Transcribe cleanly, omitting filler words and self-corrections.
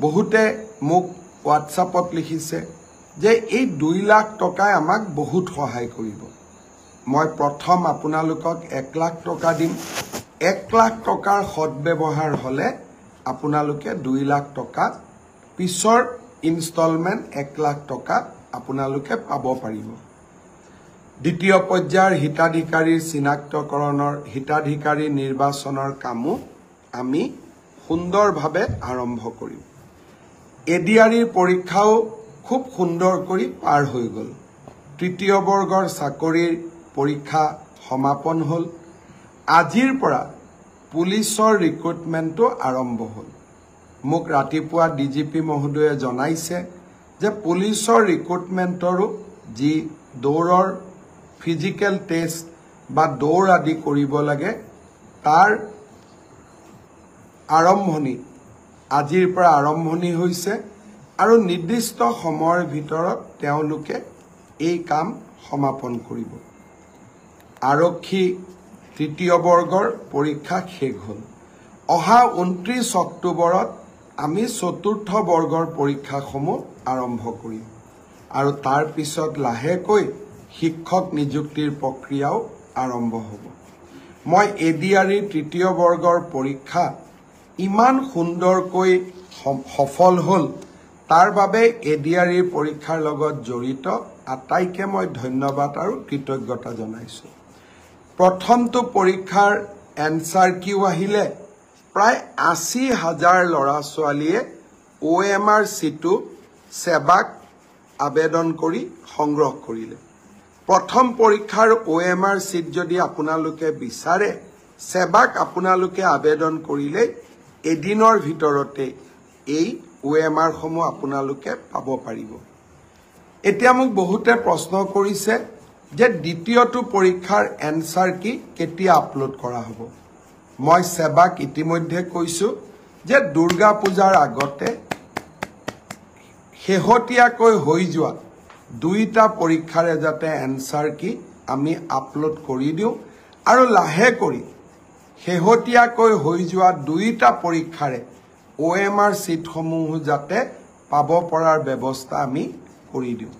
বহুতে মোক হোৱাটছআপত লিখিছে যে এই 2 লাখ টকাই আমাক বহুত সহায় কৰিব। মই প্ৰথম আপোনালোকক 1 লাখ টকা দিম। 1 লাখ টকাৰ সৎব্যৱহাৰ হলে আপোনালোকে 2 লাখ টকা পিছৰ ইনষ্টলমেন্ট 1 লাখ টকা আপোনালোকে পাব পাৰিব। দ্বিতীয় পৰ্যায়ৰ হিতাধিকাৰীৰ চিনাক্তকৰণৰ হিতাধিকাৰী নিৰ্বাচনৰ কামো আমি সুন্দৰভাৱে আৰম্ভ কৰিম। এডিআৰিৰ পৰীক্ষাও খুব সুন্দৰ কৰি পাৰ হৈ গ'ল। তৃতীয় বৰ্গৰ চাকৰিৰ পৰীক্ষা সমাপন হ'ল। আজিৰ পৰা পুলিচৰ ৰিক্ৰুটমেণ্টটো আৰম্ভ হ'ল। মোক ৰাতিপুৱা ডিজিপি মহোদয়ে জনাইছে যে পুলিচৰ ৰিক্ৰুটমেণ্টৰো যি দৌৰৰ ফিজিকেল টেষ্ট বা দৌৰ আদি কৰিব লাগে তাৰ আৰম্ভণি আজিৰ পৰা আৰম্ভণি হৈছে আৰু নিৰ্দিষ্ট সময়ৰ ভিতৰত তেওঁলোকে এই কাম সমাপন কৰিব। আৰক্ষী তৃতীয় বৰ্গৰ পৰীক্ষা শেষ হ'ল। অহা 29 অক্টোবৰত আমি চতুৰ্থ বৰ্গৰ পৰীক্ষাসমূহ আৰম্ভ কৰিম আৰু তাৰ পিছত লাহেকৈ শিক্ষক নিযুক্তিৰ প্ৰক্ৰিয়াও আৰম্ভ হ'ব। মই এডিআৰিৰ তৃতীয় বৰ্গৰ পৰীক্ষা ইমান সুন্দৰকৈ সফল হ'ল তাৰ বাবে এডিআৰিৰ পৰীক্ষাৰ লগত জড়িত আটাইকে মই ধন্যবাদ আৰু কৃতজ্ঞতা জনাইছো। প্ৰথমটো পৰীক্ষাৰ এনসাৰ কিউ আহিলে প্ৰায় 80,000 ল'ৰা ছোৱালীয়ে OMR সিটো সেৱাক আবেদন কৰি সংগ্ৰহ কৰিলে। প্ৰথম পৰীক্ষাৰ OMR সিট যদি আপোনালোকে বিচাৰে সেৱাক আপোনালোকে আবেদন কৰিলে এদিনৰ ভিতৰতে এই OMR সমূহ আপোনালোকে পাব পাৰিব। এতিয়া মোক বহুতে প্ৰশ্ন কৰিছে যে দ্বিতীয়টো পৰীক্ষাৰ এনসাৰ কি কেতিয়া আপলোড কৰা হ'ব। মই সেৱাক ইতিমধ্যে কৈছো যে দুৰ্গা পূজাৰ আগতে শেহতীয়াকৈ হৈ যোৱা 2টা পৰীক্ষাৰে যাতে এনসাৰ কি আমি আপলোড কৰি দিওঁ আৰু লাহে কৰি শেহতীয়াকৈ হৈ যোৱা 2টা পৰীক্ষাৰে OMR সিটসমূহ যাতে পাব পৰাৰ ব্যৱস্থা আমি কৰি দিওঁ।